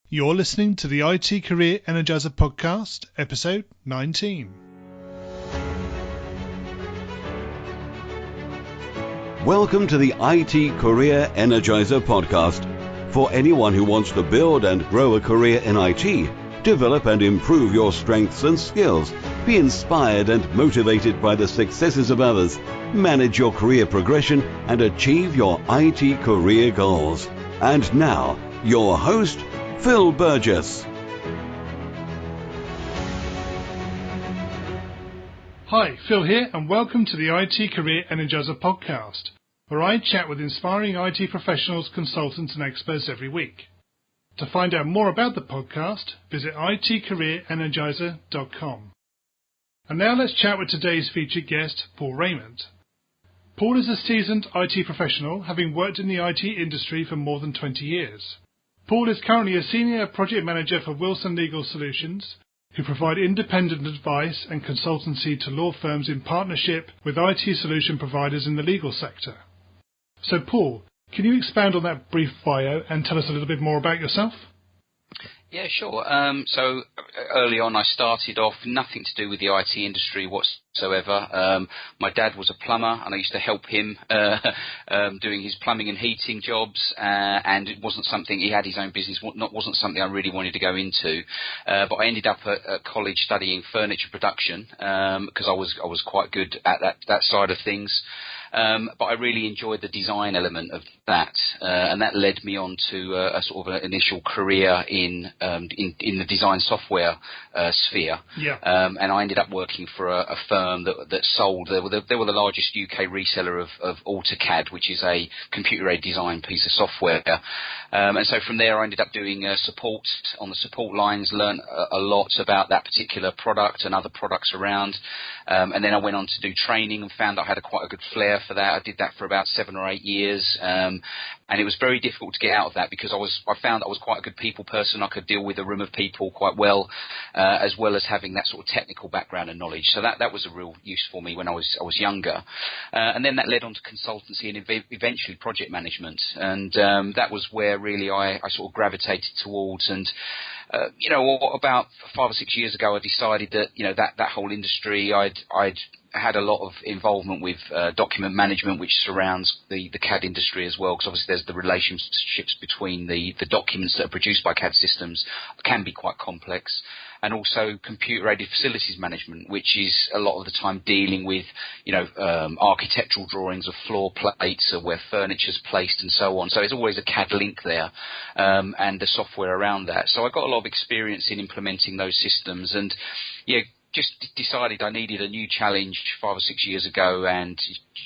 You're listening to the IT Career Energizer podcast, episode 19. Welcome to the IT Career Energizer podcast. For anyone who wants to build and grow a career in IT, develop and improve your strengths and skills, be inspired and motivated by the successes of others, manage your career progression, and achieve your IT career goals. And now, your host, Phil Burgess. Hi, Phil here, and welcome to the IT Career Energizer podcast, where I chat with inspiring IT professionals, consultants, and experts every week. To find out more about the podcast, visit itcareerenergizer.com. And now let's chat with today's featured guest, Paul Rayment. Paul is a seasoned IT professional, having worked in the IT industry for more than 20 years. Paul is currently a senior project manager for Wilson Legal Solutions, who provide independent advice and consultancy to law firms in partnership with IT solution providers in the legal sector. So, Paul, can you expand on that brief bio and tell us a little bit more about yourself? Yeah, sure. So early on I started off nothing to do with the IT industry whatsoever. My dad was a plumber and I used to help him doing his plumbing and heating jobs, and it wasn't something, he had his own business, wasn't something I really wanted to go into. But I ended up at college studying furniture production because I was quite good at that side of things. But I really enjoyed the design element of that, and that led me on to a sort of an initial career in the design software sphere. Yeah. And I ended up working for a firm that sold. They were the largest UK reseller of AutoCAD, which is a computer-aided design piece of software. And so from there, I ended up doing support on the support lines. Learned a lot about that particular product and other products around. And then I went on to do training and found I had quite a good flair for that. I did that for about 7 or 8 years, and it was very difficult to get out of that because I found I was quite a good people person. I could deal with a room of people quite well as having that sort of technical background and knowledge. So that was a real use for me when I was younger, and then that led on to consultancy and eventually project management, and that was where really I sort of gravitated towards. And about 5 or 6 years ago, I decided that that whole industry, I'd had a lot of involvement with document management, which surrounds the CAD industry as well, because obviously there's the relationships between the documents that are produced by CAD systems can be quite complex, and also computer-aided facilities management, which is a lot of the time dealing with architectural drawings of floor plates or where furniture's placed and so on. So there's always a CAD link there, and the software around that. So I got a lot of experience in implementing those systems, and just decided I needed a new challenge 5 or 6 years ago, and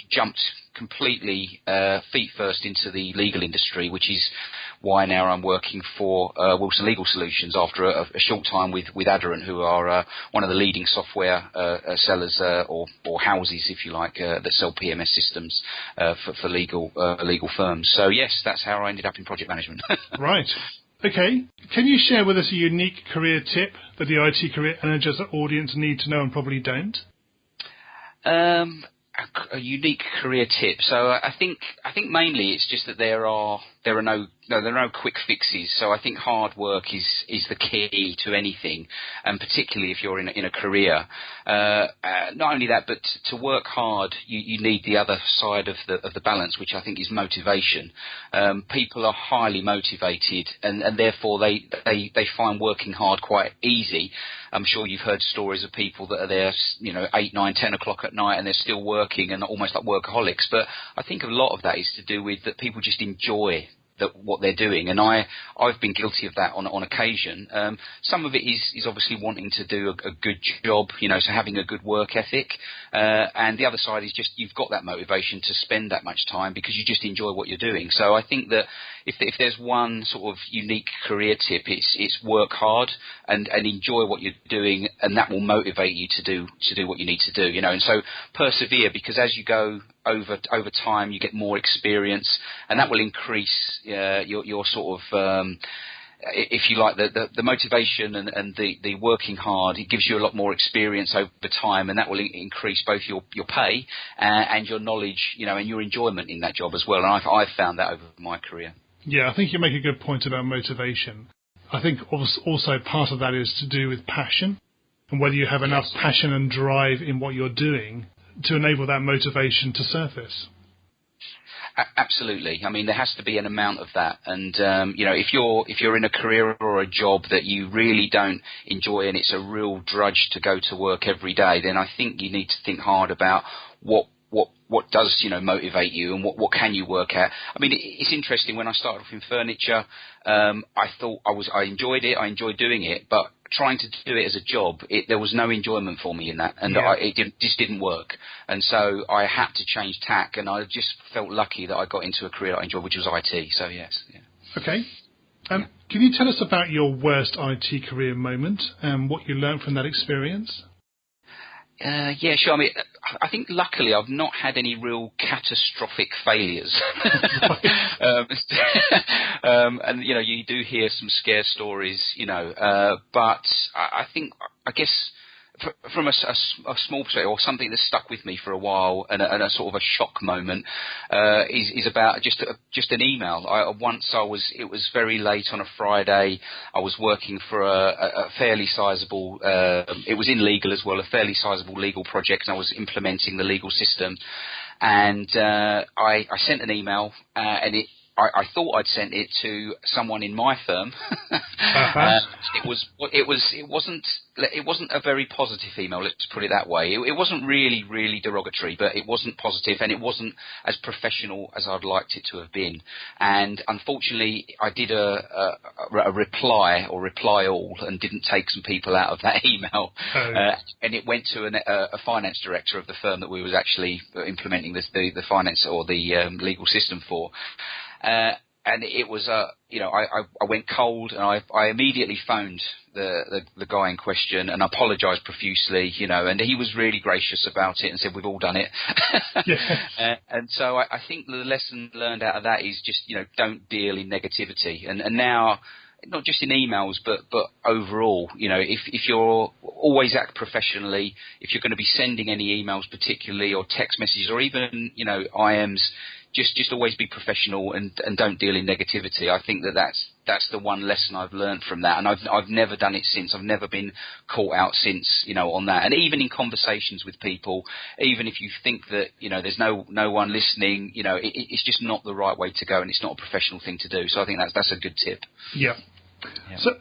jumped completely feet first into the legal industry, which is why now I'm working for Wilson Legal Solutions after a short time with Adderant, who are one of the leading software sellers or houses, if you like, that sell PMS systems for legal firms. So yes, that's how I ended up in project management. Right. Okay, can you share with us a unique career tip that the IT Career Energizer audience need to know and probably don't? A unique career tip. So I think mainly it's just that there are no quick fixes. So I think hard work is the key to anything, and particularly if you're in a career. Not only that, but to work hard, you need the other side of the balance, which I think is motivation. People are highly motivated, and therefore they find working hard quite easy. I'm sure you've heard stories of people that are there, 8, 9, 10 o'clock at night, and they're still working and almost like workaholics. But I think a lot of that is to do with that people just enjoy what they're doing, and I've been guilty of that on occasion. Some of it is obviously wanting to do a good job, so having a good work ethic, and the other side is just you've got that motivation to spend that much time because you just enjoy what you're doing. So I think that if there's one sort of unique career tip, it's work hard and enjoy what you're doing, and that will motivate you to do what you need to do, and so persevere, because as you go over time, you get more experience, and that will increase your sort of if you like, the motivation and the working hard. It gives you a lot more experience over time, and that will increase both your pay and your knowledge, and your enjoyment in that job as well. And I've found that over my career. Yeah, I think you make a good point about motivation. I think also part of that is to do with passion, and whether you have enough passion and drive in what you're doing to enable that motivation to surface. Absolutely. I mean, there has to be an amount of that, and if you're in a career or a job that you really don't enjoy, and it's a real drudge to go to work every day, then I think you need to think hard about what does motivate you, and what can you work at. I mean, it's interesting. When I started off in furniture, I thought I enjoyed it. I enjoyed doing it, but trying to do it as a job, there was no enjoyment for me in that, and it just didn't work. And so I had to change tack, and I just felt lucky that I got into a career I enjoyed, which was IT. So yes. Yeah. Okay. Can you tell us about your worst IT career moment and what you learned from that experience? Yeah, sure. I mean, I think luckily I've not had any real catastrophic failures. And you do hear some scare stories, but I guess from a small perspective, or something that stuck with me for a while, and a sort of a shock moment, is about just an email. It was very late on a Friday. I was working for a fairly sizable, it was in legal as well, a fairly sizable legal project, and I was implementing the legal system. And I sent an email, and I thought I'd sent it to someone in my firm. It wasn't a very positive email. Let's put it that way. It wasn't really derogatory, but it wasn't positive, and it wasn't as professional as I'd liked it to have been. And unfortunately, I did a reply all, and didn't take some people out of that email. And it went to a finance director of the firm that we was actually implementing the finance or the legal system for. And it was, I went cold, and I immediately phoned the guy in question and apologised profusely, and he was really gracious about it and said, we've all done it. And so I think the lesson learned out of that is just, don't deal in negativity. And now, not just in emails, but overall, if you're always act professionally, if you're going to be sending any emails particularly, or text messages, or even, IMs, just always be professional and don't deal in negativity. I think that's the one lesson I've learned from that, and I've never done it since. I've never been caught out since, on that. And even in conversations with people, even if you think that there's no one listening, it's just not the right way to go, and it's not a professional thing to do. So I think that's a good tip. Yeah.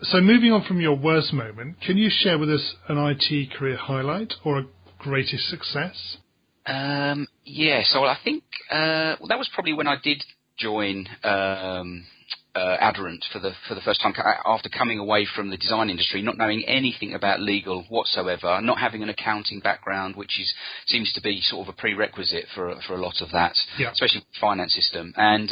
So moving on from your worst moment, can you share with us an IT career highlight or a greatest success? So I think that was probably when I did join Adderant for the first time, after coming away from the design industry, not knowing anything about legal whatsoever, not having an accounting background, which seems to be sort of a prerequisite for a lot of that, especially the finance system. And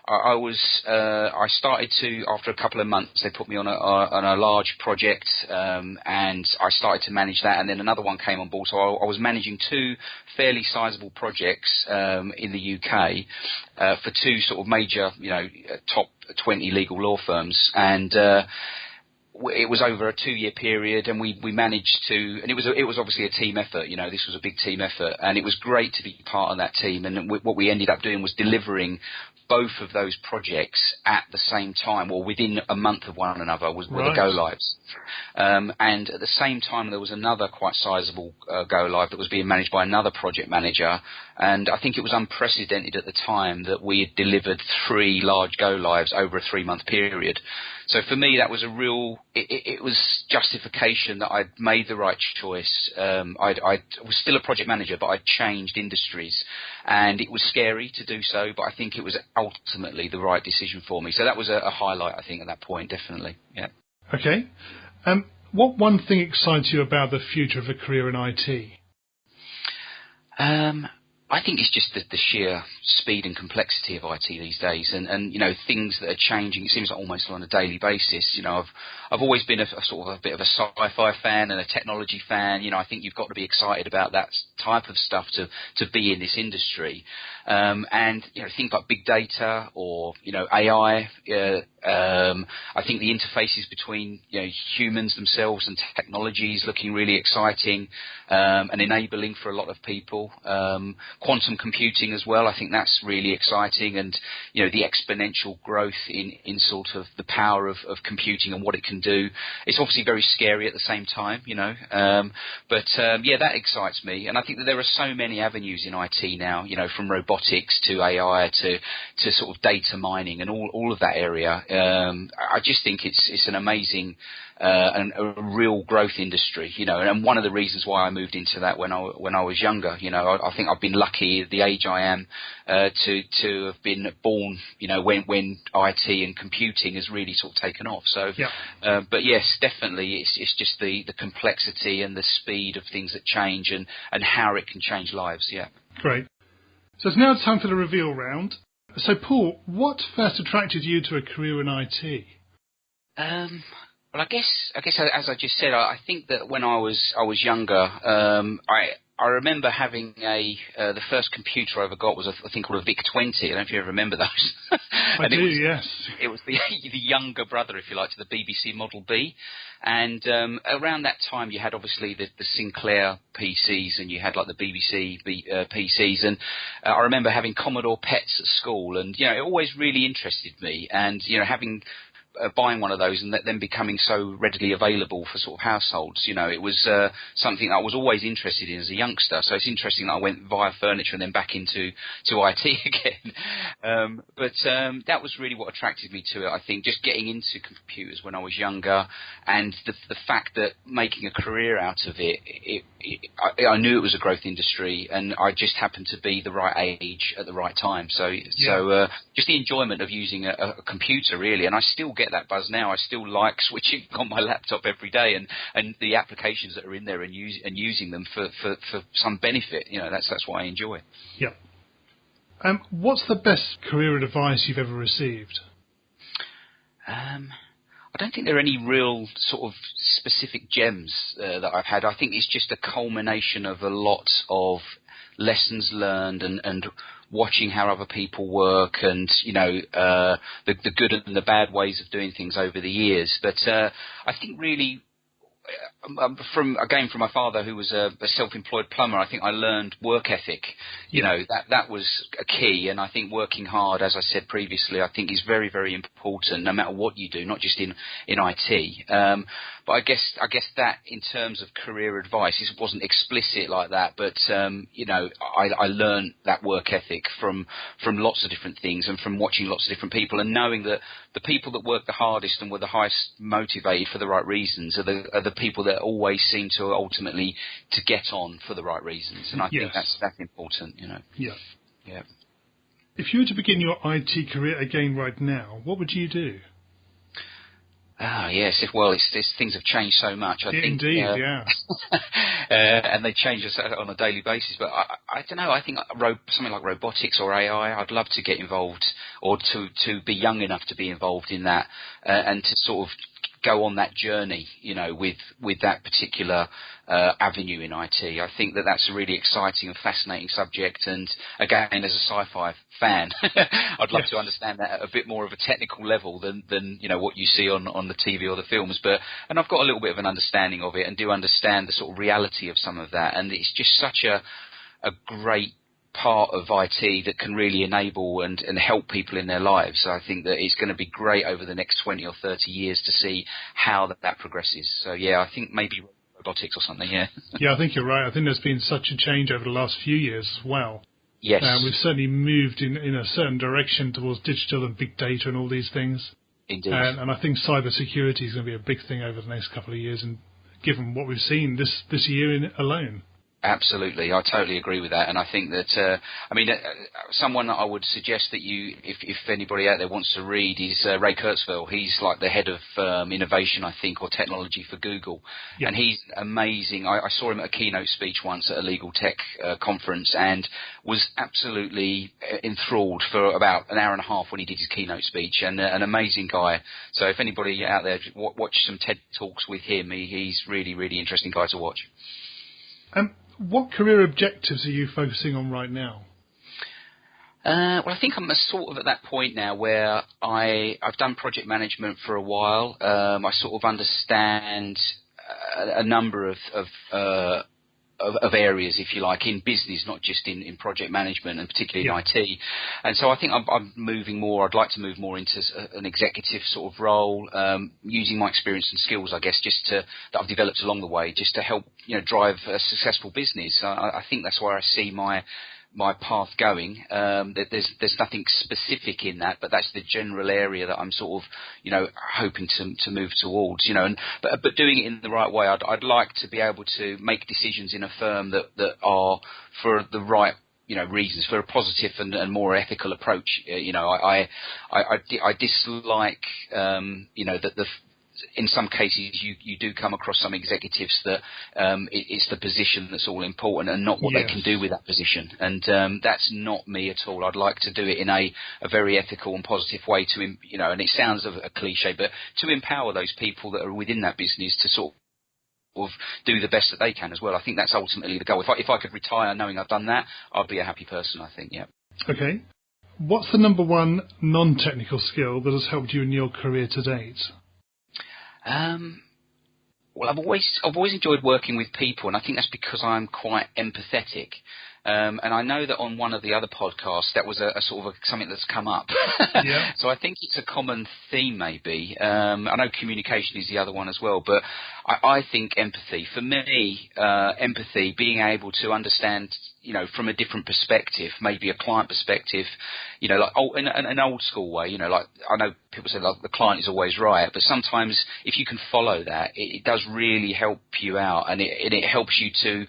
I started to, after a couple of months, they put me on a large project, and I started to manage that, and then another one came on board. So I was managing two fairly sizable projects in the UK for two sort of major, top 20 legal law firms, and it was over a 2-year period, and we managed to, and it was obviously a team effort. This was a big team effort, and it was great to be part of that team. And what we ended up doing was delivering both of those projects at the same time, or within a month of one another, were the go lives. And at the same time, there was another quite sizable go live that was being managed by another project manager. And I think it was unprecedented at the time that we had delivered 3 large go lives over a 3-month period. So for me, that was it was justification that I'd made the right choice. I was still a project manager, but I'd changed industries, and it was scary to do so, but I think it was ultimately the right decision for me. So that was a highlight, I think, at that point, definitely. Yeah. Okay. What one thing excites you about the future of a career in IT? I think it's just the sheer speed and complexity of IT these days, and things that are changing. It seems like almost on a daily basis. I've always been a sort of a bit of a sci-fi fan and a technology fan. I think you've got to be excited about that type of stuff to be in this industry. And things like big data or AI, I think the interfaces between humans themselves and technology is looking really exciting and enabling for a lot of people. Quantum computing as well, I think that's really exciting, and the exponential growth in sort of the power of computing and what it can do. It's obviously very scary at the same time, but that excites me, and I think that there are so many avenues in IT now, from robotics to AI to sort of data mining and all of that area. I just think it's an amazing and a real growth industry, and one of the reasons why I moved into that when I was younger. I think I've been lucky at the age I am to have been born, when IT and computing has really sort of taken off. So, but yes, definitely, it's just the complexity and the speed of things that change and how it can change lives. Yeah. Great. So it's now time for the reveal round. So, Paul, what first attracted you to a career in IT? Well, I guess as I just said, I think that when I was younger, I remember having the first computer I ever got was a thing called a VIC-20. I don't know if you ever remember those. I do, yes. It was the younger brother, if you like, to the BBC Model B. And around that time, you had obviously the Sinclair PCs, and you had like the BBC PCs. And I remember having Commodore PETs at school, and it always really interested me. And having buying one of those and then becoming so readily available for sort of households, it was something I was always interested in as a youngster. So it's interesting that I went via furniture and then back into IT again. But that was really what attracted me to it. I think just getting into computers when I was younger, and the fact that making a career out of it, I knew it was a growth industry, and I just happened to be the right age at the right time. So just the enjoyment of using a computer, really. And I still get that buzz now. I still like switching on my laptop every day and the applications that are in there and using them for some benefit. That's what I enjoy. Yeah. What's the best career advice you've ever received? I don't think there are any real sort of specific gems that I've had. I think it's just a culmination of a lot of lessons learned and watching how other people work, and the good and the bad ways of doing things over the years. But I think really, from my father, who was a self-employed plumber, I think I learned work ethic. That was a key, and I think working hard, as I said previously, I think is very, very important, no matter what you do, not just in IT. But I guess that in terms of career advice, it wasn't explicit like that, but I learned that work ethic from lots of different things, and from watching lots of different people, and knowing that the people that work the hardest and were the highest motivated for the right reasons are the people that always seem to ultimately to get on for the right reasons, and I think that's important. Yeah. Yeah. If you were to begin your IT career again right now, what would you do? Yes. Well, things have changed so much. I think, indeed, yeah. And they change us on a daily basis. But I don't know. I think something like robotics or AI, I'd love to get involved, or to be young enough to be involved in that, and to sort of go on that journey, with that particular avenue in IT. I think that's a really exciting and fascinating subject. And again, as a sci-fi fan, I'd love to understand that at a bit more of a technical level than what you see on the TV or the films. And I've got a little bit of an understanding of it, and do understand the sort of reality of some of that. And it's just such a great part of IT that can really enable and help people in their lives. So I think that it's going to be great over the next 20 or 30 years to see how that progresses. So I think maybe robotics or something. Yeah, I think you're right. I think there's been such a change over the last few years as well. Yes. We've certainly moved in a certain direction towards digital and big data and all these things. Indeed. And I think cyber security is going to be a big thing over the next couple of years, and given what we've seen this year alone. Absolutely, I totally agree with that, and I think that someone that I would suggest that if anybody out there wants to read, is Ray Kurzweil. He's like the head of innovation, I think, or technology for Google, and he's amazing. I saw him at a keynote speech once at a legal tech conference, and was absolutely enthralled for about an hour and a half when he did his keynote speech, and an amazing guy. So if anybody out there watch some TED Talks with him, he's really, really interesting guy to watch. What career objectives are you focusing on right now? Well, I think I'm sort of at that point now where I've done project management for a while. I sort of understand a number of areas, if you like, in business, not just in project management, and particularly in IT. And so I think I'm moving more. I'd like to move more into an executive sort of role, using my experience and skills, I guess, that I've developed along the way, just to help drive a successful business. I think that's where I see my path going. There's nothing specific in that, but that's the general area that I'm sort of, hoping to move towards, but doing it in the right way. I'd like to be able to make decisions in a firm that are for the right, reasons, for a positive and more ethical approach. I dislike, that in some cases you do come across some executives that it's the position that's all important and not what they can do with that position. And that's not me at all. I'd like to do it in a very ethical and positive way to, and it sounds a cliche, but to empower those people that are within that business to sort of do the best that they can as well. I think that's ultimately the goal. If I could retire knowing I've done that, I'd be a happy person, I think, yeah. Okay. What's the number one non-technical skill that has helped you in your career to date? Well, I've always enjoyed working with people, and I think that's because I'm quite empathetic. And I know that on one of the other podcasts, that was a sort of something that's come up. Yeah. So I think it's a common theme, maybe. I know communication is the other one as well, but I think empathy. For me, empathy, being able to understand, from a different perspective, maybe a client perspective, like in an old school way, like I know people say like the client is always right, but sometimes if you can follow that, it does really help you out, and it helps you to,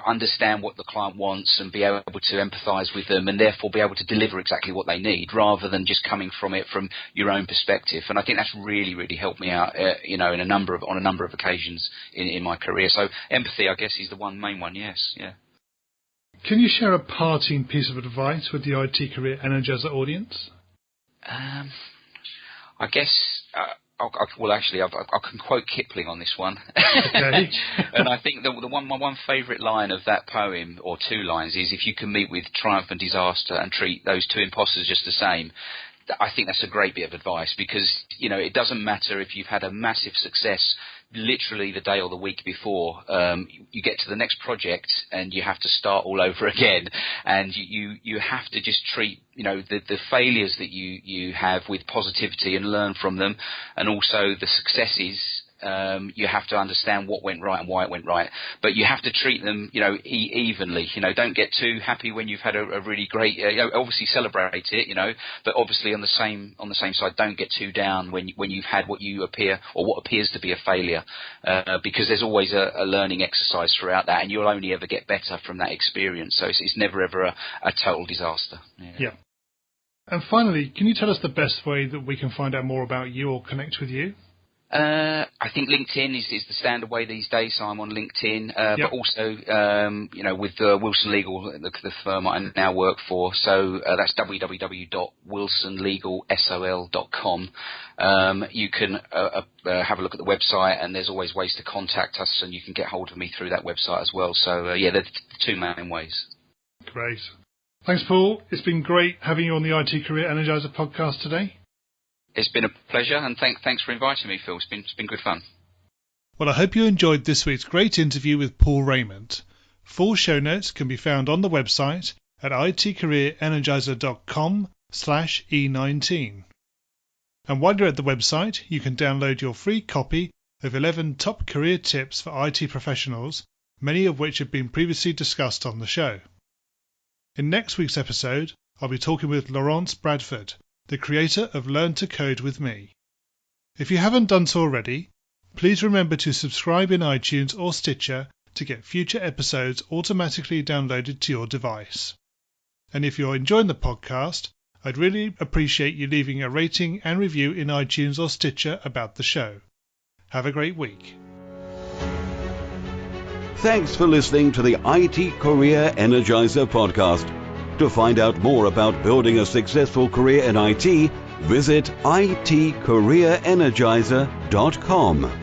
understand what the client wants and be able to empathise with them, and therefore be able to deliver exactly what they need, rather than just coming from it from your own perspective. And I think that's really, really helped me out, on a number of occasions in my career. So empathy, I guess, is the main one. Yes, yeah. Can you share a parting piece of advice with the IT Career Energizer audience? I guess. I can quote Kipling on this one. Okay. And I think my one favourite line of that poem, or two lines, is if you can meet with triumph and disaster and treat those two imposters just the same. I think that's a great bit of advice, because, it doesn't matter if you've had a massive success literally the day or the week before. You get to the next project and you have to start all over again, and you have to just treat the failures that you have with positivity and learn from them, and also the successes. You have to understand what went right and why it went right, but you have to treat them, evenly. Don't get too happy when you've had a really great. Obviously celebrate it, but obviously on the same side, don't get too down when you've had what appears to be a failure, because there's always a learning exercise throughout that, and you'll only ever get better from that experience. So it's never ever a total disaster. Yeah. And finally, can you tell us the best way that we can find out more about you or connect with you? I think LinkedIn is the standard way these days, so I'm on LinkedIn, but also, with Wilson Legal, the firm I now work for, so that's www.wilsonlegalsol.com. You can have a look at the website, and there's always ways to contact us, and you can get hold of me through that website as well. So, they're the two main ways. Great. Thanks, Paul. It's been great having you on the IT Career Energizer podcast today. It's been a pleasure, and thanks for inviting me, Phil. It's been good fun. Well, I hope you enjoyed this week's great interview with Paul Rayment. Full show notes can be found on the website at itcareerenergizer.com/E19. And while you're at the website, you can download your free copy of 11 top career tips for IT professionals, many of which have been previously discussed on the show. In next week's episode, I'll be talking with Laurence Bradford, the creator of Learn to Code with Me. If you haven't done so already, please remember to subscribe in iTunes or Stitcher to get future episodes automatically downloaded to your device. And if you're enjoying the podcast, I'd really appreciate you leaving a rating and review in iTunes or Stitcher about the show. Have a great week. Thanks for listening to the IT Career Energizer podcast. To find out more about building a successful career in IT, visit itcareerenergizer.com.